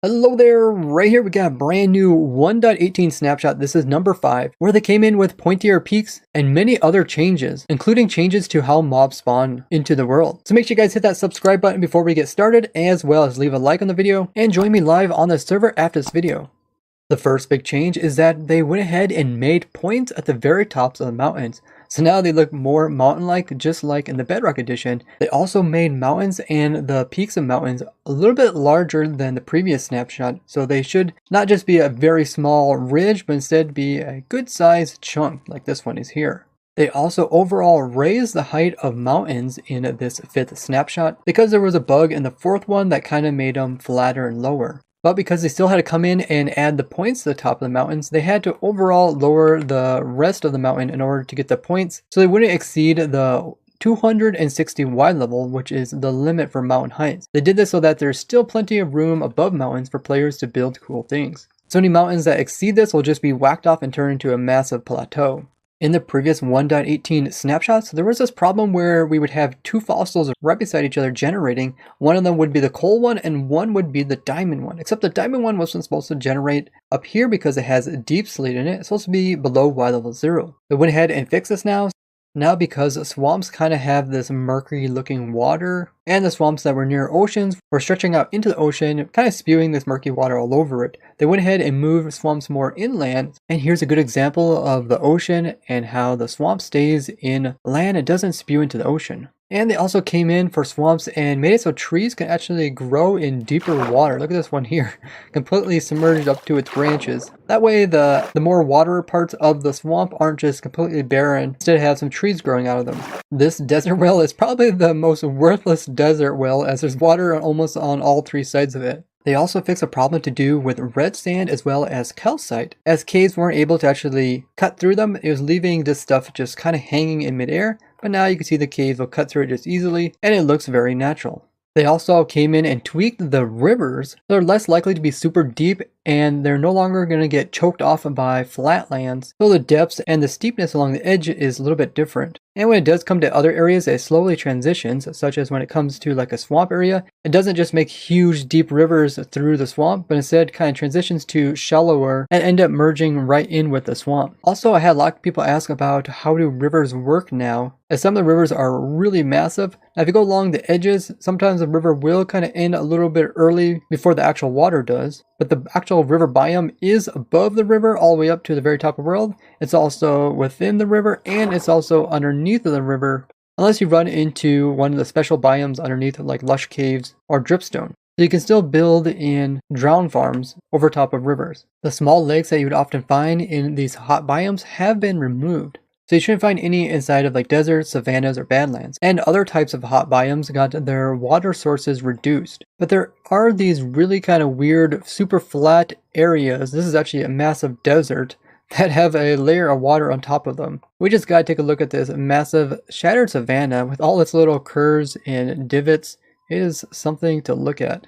Hello there, right here we got a brand new 1.18 snapshot. This is number 5, where they came in with pointier peaks and many other changes, including changes to how mobs spawn into the world. So make sure you guys hit that subscribe button before we get started, as well as leave a like on the video, and join me live on the server after this video. The first big change is that they went ahead and made points at the very tops of the mountains. So now they look more mountain-like, just like in the Bedrock Edition. They also made mountains and the peaks of mountains a little bit larger than the previous snapshot. So they should not just be a very small ridge, but instead be a good sized chunk like this one is here. They also overall raised the height of mountains in this 5th snapshot because there was a bug in the 4th one that kind of made them flatter and lower. But because they still had to come in and add the points to the top of the mountains, they had to overall lower the rest of the mountain in order to get the points, so they wouldn't exceed the 260 wide level, which is the limit for mountain heights. They did this so that there's still plenty of room above mountains for players to build cool things. So any mountains that exceed this will just be whacked off and turned into a massive plateau. In the previous 1.18 snapshots, there was this problem where we would have two fossils right beside each other generating. One of them would be the coal one and one would be the diamond one, except the diamond one wasn't supposed to generate up here because it has a deep slate in it. It's supposed to be below Y level 0. They went ahead and fixed this now. Now because swamps kind of have this murky looking water, and the swamps that were near oceans were stretching out into the ocean, kind of spewing this murky water all over it. They went ahead and moved swamps more inland, and here's a good example of the ocean and how the swamp stays in land. It doesn't spew into the ocean. And they also came in for swamps and made it so trees can actually grow in deeper water. Look at this one here, completely submerged up to its branches. That way the more water parts of the swamp aren't just completely barren, instead have some trees growing out of them. This desert well is probably the most worthless desert well, as there's water almost on all 3 sides of it. They also fixed a problem to do with red sand as well as calcite. As caves weren't able to actually cut through them, it was leaving this stuff just kind of hanging in midair, but now you can see the caves will cut through it just easily, and it looks very natural. They also came in and tweaked the rivers. They're less likely to be super deep, and they're no longer going to get choked off by flatlands, so the depths and the steepness along the edge is a little bit different. And when it does come to other areas, it slowly transitions, such as when it comes to like a swamp area. It doesn't just make huge deep rivers through the swamp, but instead kind of transitions to shallower and end up merging right in with the swamp. Also, I had a lot of people ask about how do rivers work now, as some of the rivers are really massive. Now if you go along the edges, sometimes the river will kind of end a little bit early before the actual water does, but the actual river biome is above the river all the way up to the very top of the world. It's also within the river, and it's also underneath of the river, unless you run into one of the special biomes underneath like lush caves or dripstone. So you can still build in drown farms over top of rivers. The small lakes that you would often find in these hot biomes have been removed. So you shouldn't find any inside of like deserts, savannas, or badlands. And other types of hot biomes got their water sources reduced. But there are these really kind of weird, super flat areas. This is actually a massive desert that have a layer of water on top of them. We just gotta take a look at this massive shattered savanna with all its little curves and divots. It is something to look at.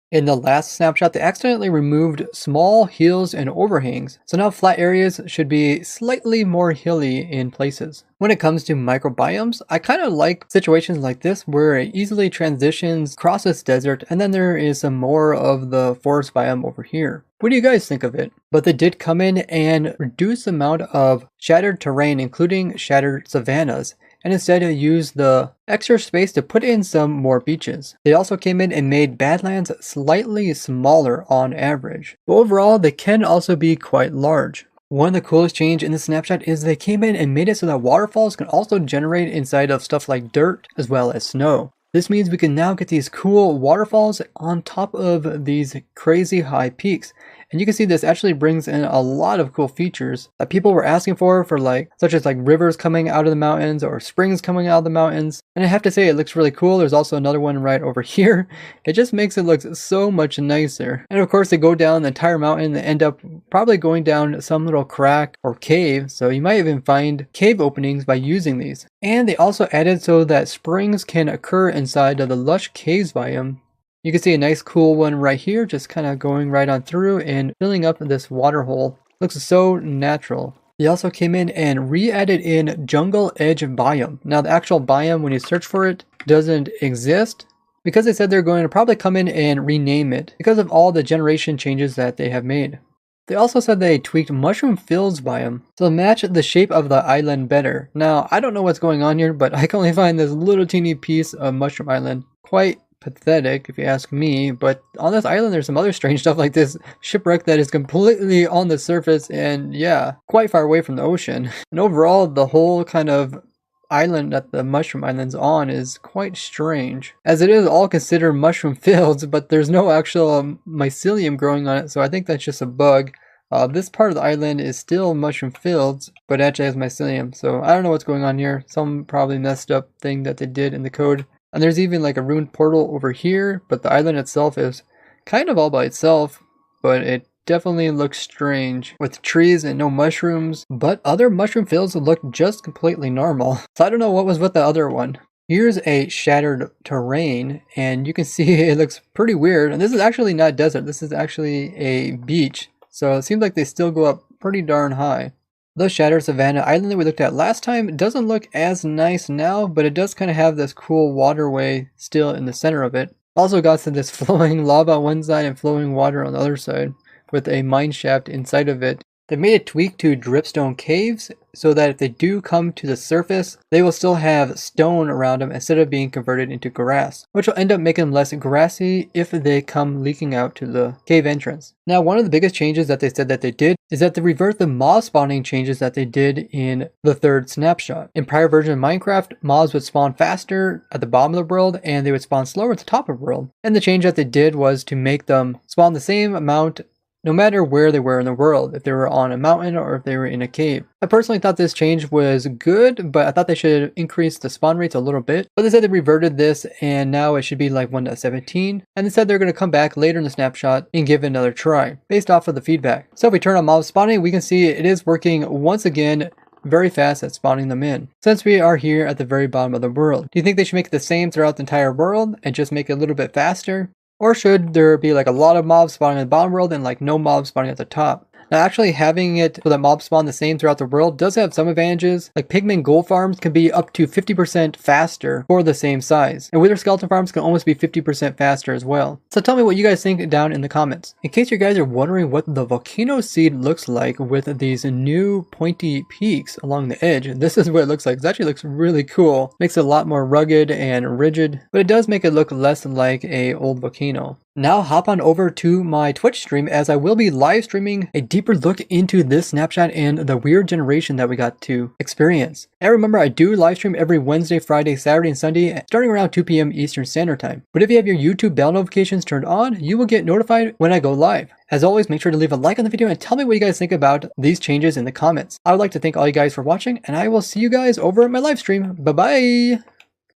In the last snapshot, they accidentally removed small hills and overhangs, so now flat areas should be slightly more hilly in places. When it comes to microbiomes, I kind of like situations like this where it easily transitions across this desert, and then there is some more of the forest biome over here. What do you guys think of it? But they did come in and reduce the amount of shattered terrain, including shattered savannas, and instead use the extra space to put in some more beaches. They also came in and made Badlands slightly smaller on average. But overall, they can also be quite large. One of the coolest change in the snapshot is they came in and made it so that waterfalls can also generate inside of stuff like dirt as well as snow. This means we can now get these cool waterfalls on top of these crazy high peaks. And you can see this actually brings in a lot of cool features that people were asking for like, such as like rivers coming out of the mountains or springs coming out of the mountains. And I have to say it looks really cool. There's also another one right over here. It just makes it look so much nicer. And of course they go down the entire mountain and end up probably going down some little crack or cave. So you might even find cave openings by using these. And they also added so that springs can occur inside of the lush caves biome. You can see a nice cool one right here, just kind of going right on through and filling up this water hole. Looks so natural. They also came in and re-added in Jungle Edge biome. Now the actual biome, when you search for it, doesn't exist. because they said they're going to probably come in and rename it because of all the generation changes that they have made. They also said they tweaked Mushroom Fields biome to match the shape of the island better. Now, I don't know what's going on here, but I can only find this little teeny piece of Mushroom Island quite pathetic if you ask me. But on this island there's some other strange stuff like this shipwreck that is completely on the surface and yeah, quite far away from the ocean. And overall the whole kind of island that the Mushroom Island's on is quite strange, as it is all considered mushroom fields, but there's no actual mycelium growing on it, so I think that's just a bug. This part of the island is still mushroom fields, but actually has mycelium, so I don't know what's going on here. Some probably messed up thing that they did in the code. And there's even like a ruined portal over here, but the island itself is kind of all by itself, but it definitely looks strange with trees and no mushrooms, but other mushroom fields look just completely normal. So I don't know what was with the other one. Here's a shattered terrain and you can see it looks pretty weird. And this is actually not desert, this is actually a beach. So it seems like they still go up pretty darn high. The Shattered Savannah Island that we looked at last time doesn't look as nice now, but it does kind of have this cool waterway still in the center of it. Also got to this flowing lava on one side and flowing water on the other side, with a mine shaft inside of it. They made a tweak to dripstone caves so that if they do come to the surface, they will still have stone around them instead of being converted into grass, which will end up making them less grassy if they come leaking out to the cave entrance. Now, one of the biggest changes that they said that they did is that they revert the mob spawning changes that they did in the third snapshot. In prior version of Minecraft, mobs would spawn faster at the bottom of the world and they would spawn slower at the top of the world. And the change that they did was to make them spawn the same amount no matter where they were in the world, if they were on a mountain or if they were in a cave. I personally thought this change was good, but I thought they should increase the spawn rates a little bit. But they said they reverted this and now it should be like 1.17. And they said they're going to come back later in the snapshot and give it another try based off of the feedback. So if we turn on mob spawning, we can see it is working once again very fast at spawning them in, since we are here at the very bottom of the world. Do you think they should make it the same throughout the entire world and just make it a little bit faster? Or should there be like a lot of mobs spawning in the bottom world and like no mobs spawning at the top? Now actually having it so that mobs spawn the same throughout the world does have some advantages. Like pigman gold farms can be up to 50% faster for the same size. And wither skeleton farms can almost be 50% faster as well. So tell me what you guys think down in the comments. In case you guys are wondering what the volcano seed looks like with these new pointy peaks along the edge, this is what it looks like. It actually looks really cool. Makes it a lot more rugged and rigid, but it does make it look less like a old volcano. Now hop on over to my Twitch stream as I will be live streaming a deeper look into this snapshot and the weird generation that we got to experience. And remember, I do live stream every Wednesday, Friday, Saturday, and Sunday starting around 2 p.m. Eastern Standard Time. But if you have your YouTube bell notifications turned on, you will get notified when I go live. As always, make sure to leave a like on the video and tell me what you guys think about these changes in the comments. I would like to thank all you guys for watching, and I will see you guys over at my live stream. Bye-bye!